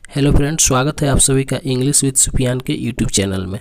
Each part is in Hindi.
हेलो फ्रेंड्स, स्वागत है आप सभी का इंग्लिश विद सुफियान के यूट्यूब चैनल में।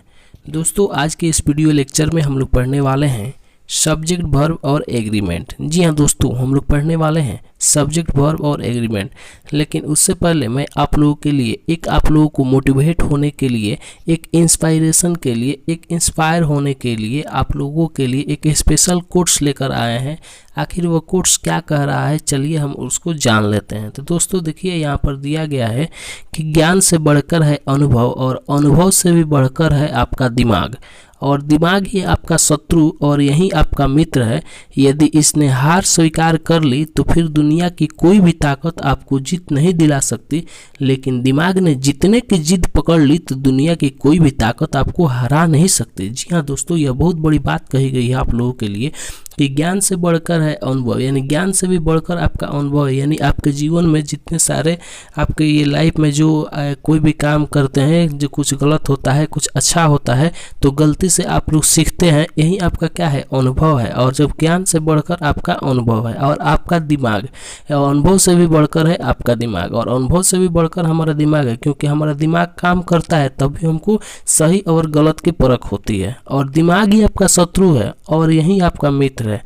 दोस्तों, आज के इस वीडियो लेक्चर में हम लोग पढ़ने वाले हैं सब्जेक्ट वर्ब और एग्रीमेंट। जी हाँ दोस्तों, हम लोग पढ़ने वाले हैं सब्जेक्ट वर्ब और एग्रीमेंट। लेकिन उससे पहले मैं आप लोगों के लिए आप लोगों को मोटिवेट होने के लिए, एक इंस्पायरेशन के लिए, एक इंस्पायर होने के लिए आप लोगों के लिए एक स्पेशल कोट्स लेकर आए हैं। आखिर वो कोट्स क्या कह रहा है, चलिए हम उसको जान लेते हैं। तो दोस्तों देखिए, यहाँ पर दिया गया है कि ज्ञान से बढ़कर है अनुभव और अनुभव से भी बढ़कर है आपका दिमाग, और दिमाग ही आपका शत्रु और यही आपका मित्र है। यदि इसने हार स्वीकार कर ली तो फिर दुनिया की कोई भी ताकत आपको जीत नहीं दिला सकती, लेकिन दिमाग ने जीतने की जिद पकड़ ली तो दुनिया की कोई भी ताकत आपको हरा नहीं सकती। जी हाँ दोस्तों, यह बहुत बड़ी बात कही गई है आप लोगों के लिए कि ज्ञान से बढ़कर है अनुभव, यानी ज्ञान से भी बढ़कर आपका अनुभव है। यानी आपके जीवन में जितने सारे आपके ये लाइफ में जो कोई भी काम करते हैं, जो कुछ गलत होता है कुछ अच्छा होता है, तो गलती से आप लोग सीखते हैं, यही आपका क्या है, अनुभव है। और जब ज्ञान से बढ़कर आपका अनुभव है और आपका दिमाग, अनुभव से भी बढ़कर है आपका दिमाग और अनुभव से भी बढ़कर हमारा दिमाग है, क्योंकि हमारा दिमाग काम करता है तभी हमको सही और गलत की परख होती है। और दिमाग ही आपका शत्रु है और यही आपका मित्र है।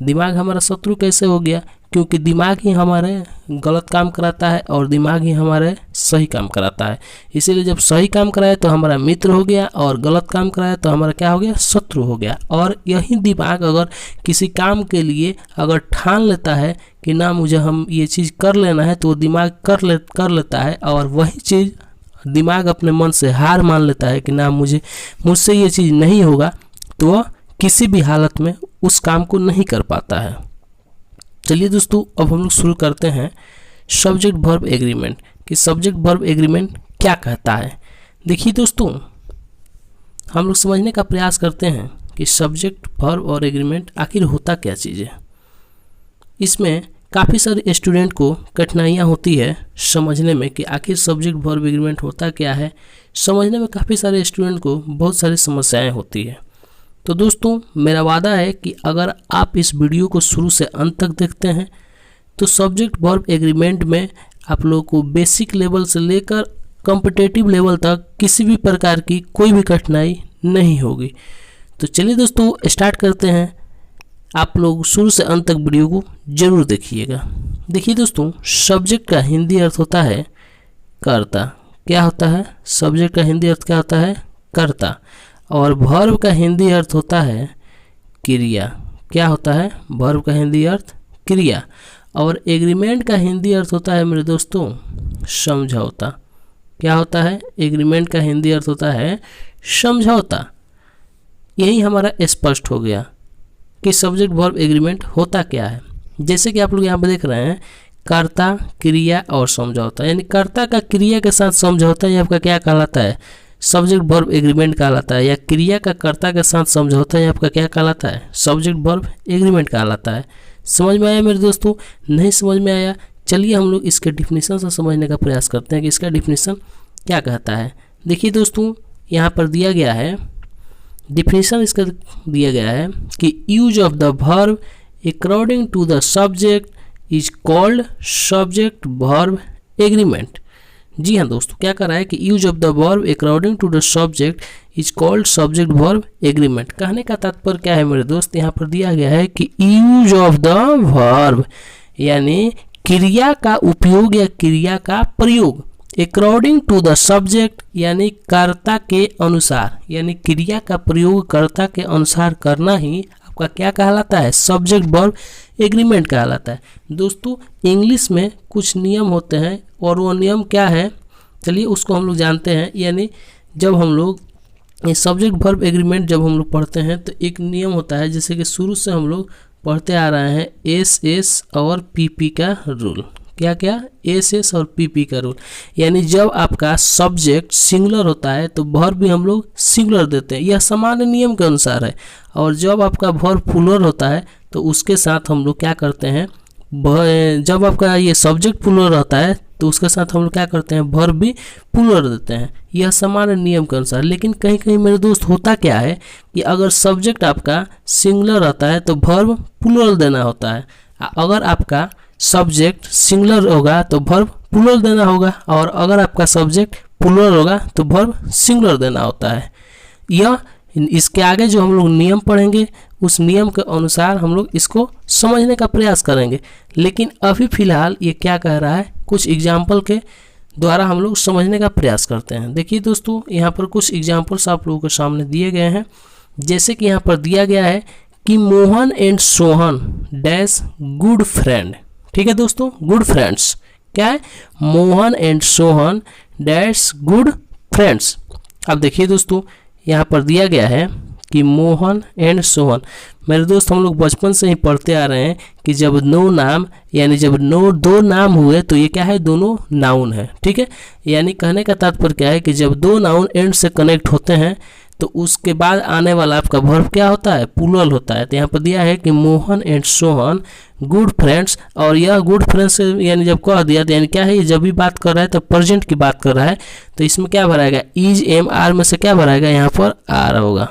दिमाग हमारा शत्रु कैसे हो गया? क्योंकि दिमाग ही हमारे गलत काम कराता है और दिमाग ही हमारे सही काम कराता है। इसीलिए जब सही काम कराए तो हमारा मित्र हो गया और गलत काम कराए तो हमारा क्या हो गया, शत्रु हो गया। और यही दिमाग अगर किसी काम के लिए अगर ठान लेता है कि ना मुझे हम ये चीज़ कर लेना है, तो वो दिमाग कर लेता है। और वही चीज़ दिमाग अपने मन से हार मान लेता है कि ना मुझसे ये चीज़ नहीं होगा, तो वह किसी भी हालत में उस काम को नहीं कर पाता है। चलिए दोस्तों, अब हम लोग शुरू करते हैं सब्जेक्ट वर्ब एग्रीमेंट कि सब्जेक्ट वर्ब एग्रीमेंट क्या कहता है। देखिए दोस्तों, हम लोग समझने का प्रयास करते हैं कि सब्जेक्ट वर्ब और एग्रीमेंट आखिर होता क्या चीज़ है। इसमें काफ़ी सारे स्टूडेंट को कठिनाइयाँ होती है समझने में कि आखिर सब्जेक्ट वर्ब एग्रीमेंट होता क्या है। समझने में काफ़ी सारे स्टूडेंट को बहुत सारी समस्याएँ होती है। तो दोस्तों, मेरा वादा है कि अगर आप इस वीडियो को शुरू से अंत तक देखते हैं तो सब्जेक्ट वर्ब एग्रीमेंट में आप लोगों को बेसिक लेवल से लेकर कॉम्पिटिटिव लेवल तक किसी भी प्रकार की कोई भी कठिनाई नहीं होगी। तो चलिए दोस्तों, स्टार्ट करते हैं। आप लोग शुरू से अंत तक वीडियो को जरूर देखिएगा। देखिए दोस्तों, सब्जेक्ट का हिंदी अर्थ होता है कर्ता। क्या होता है? सब्जेक्ट का हिंदी अर्थ क्या होता है? कर्ता। और वर्ब का हिंदी अर्थ होता है क्रिया। क्या होता है? वर्ब का हिंदी अर्थ क्रिया। और एग्रीमेंट का हिंदी अर्थ होता है मेरे दोस्तों समझौता। क्या होता है? एग्रीमेंट का हिंदी अर्थ होता है समझौता। यही हमारा स्पष्ट हो गया कि सब्जेक्ट वर्ब एग्रीमेंट होता क्या है। जैसे कि आप लोग यहाँ पर देख रहे हैं, कर्ता, क्रिया और समझौता, यानी कर्ता का क्रिया के साथ समझौता, ये आपका क्या कहलाता है? सब्जेक्ट वर्ब एग्रीमेंट कहलाता है। या क्रिया का कर्ता के साथ समझौता है आपका क्या कहलाता है? सब्जेक्ट वर्ब एग्रीमेंट कहलाता है। समझ में आया मेरे दोस्तों? नहीं समझ में आया? चलिए हम लोग इसके डिफिनीशन से समझने का प्रयास करते हैं कि इसका डिफिनीशन क्या कहता है। देखिए दोस्तों, यहाँ पर दिया गया है डिफिनीशन, इसका दिया गया है कि use of the verb according to the subject is called subject verb agreement. जी हाँ दोस्तों, क्या कर रहा है कि use of the verb according to the subject is called subject verb agreement. कहने का तात्पर्य क्या है मेरे दोस्त? यहाँ पर दिया गया है कि यूज ऑफ द वर्ब यानी क्रिया का उपयोग या क्रिया का प्रयोग अकॉर्डिंग टू द सब्जेक्ट यानी कर्ता के अनुसार, यानी क्रिया का प्रयोग कर्ता के अनुसार करना ही आपका क्या कहलाता है? सब्जेक्ट वर्ब एग्रीमेंट कहलाता है। दोस्तों, इंग्लिश में कुछ नियम होते हैं और वो नियम क्या है, चलिए उसको हम लोग जानते हैं। यानी जब हम लोग ये सब्जेक्ट वर्ब एग्रीमेंट जब हम लोग पढ़ते हैं तो एक नियम होता है, जैसे कि शुरू से हम लोग पढ़ते आ रहे हैं, एस और पी का रूल। क्या क्या? एस और पी का रूल। यानी जब आपका सब्जेक्ट सिंगुलर होता है तो वर्ब भी हम लोग सिंगुलर देते हैं, यह सामान्य नियम के अनुसार है। और जब आपका वर्ब प्लूरल होता है तो उसके साथ हम लोग क्या करते हैं, जब आपका ये सब्जेक्ट प्लूरल रहता है तो उसके साथ हम लोग क्या करते हैं, वर्ब भी प्लूरल देते हैं, यह सामान्य नियम के अनुसार। लेकिन कहीं कहीं मेरे दोस्त होता क्या है कि अगर सब्जेक्ट आपका सिंगुलर रहता है तो वर्ब प्लूरल देना होता है। अगर आपका सब्जेक्ट सिंगुलर होगा तो वर्ब प्लूरल देना होगा, और अगर आपका सब्जेक्ट प्लूरल होगा तो वर्ब सिंगुलर देना होता है। यह इसके आगे जो हम लोग नियम पढ़ेंगे उस नियम के अनुसार हम लोग इसको समझने का प्रयास करेंगे। लेकिन अभी फ़िलहाल ये क्या कह रहा है, कुछ एग्जाम्पल के द्वारा हम लोग समझने का प्रयास करते हैं। देखिए दोस्तों, यहाँ पर कुछ एग्जाम्पल्स आप लोगों के सामने दिए गए हैं। जैसे कि यहाँ पर दिया गया है कि Mohan and Sohan dash good friend. ठीक है दोस्तों, गुड फ्रेंड्स क्या है, Mohan and Sohan dash good friends. अब देखिए दोस्तों, यहाँ पर दिया गया है कि मोहन एंड सोहन। मेरे दोस्त, हम लोग बचपन से ही पढ़ते आ रहे हैं कि जब नो नाम यानी जब दो नाम हुए तो ये क्या है, दोनों नाउन है। ठीक है, यानी कहने का तात्पर्य क्या है कि जब दो नाउन एंड से कनेक्ट होते हैं तो उसके बाद आने वाला आपका वर्ब क्या होता है, प्लूरल होता है। तो यहाँ पर दिया है कि Mohan and Sohan good friends, और यह गुड फ्रेंड्स यानी जब कह दिया तो यानी क्या है, ये जब भी बात कर रहा है तो प्रेजेंट की बात कर रहा है, तो इसमें क्या भराएगा, इज एम आर में से क्या भराएगा, यहाँ पर आर होगा।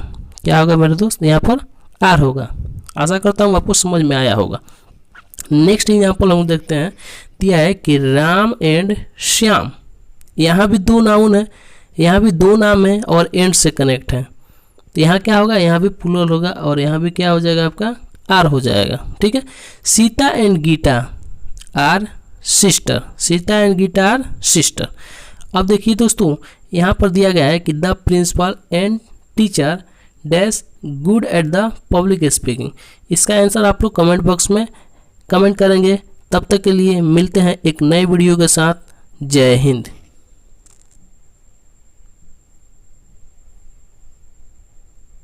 क्या होगा मेरे दोस्त, यहाँ पर आर होगा। आशा करता हूँ आपको समझ में आया होगा। नेक्स्ट एग्जाम्पल हम देखते हैं, दिया है कि राम एंड श्याम। यहाँ भी दो नाउन है, यहाँ भी दो नाम है और एंड से कनेक्ट है, तो यहाँ क्या होगा, यहाँ भी प्लूरल होगा और यहाँ भी क्या हो जाएगा, आपका आर हो जाएगा। ठीक है, Sita and Gita are sister. Sita and Gita are sister. अब देखिए दोस्तों, यहाँ पर दिया गया है कि the principal and teacher dash good at the public speaking. इसका आंसर आप लोग कमेंट बॉक्स में कमेंट करेंगे। तब तक के लिए मिलते हैं एक नए वीडियो के साथ। जय हिंद।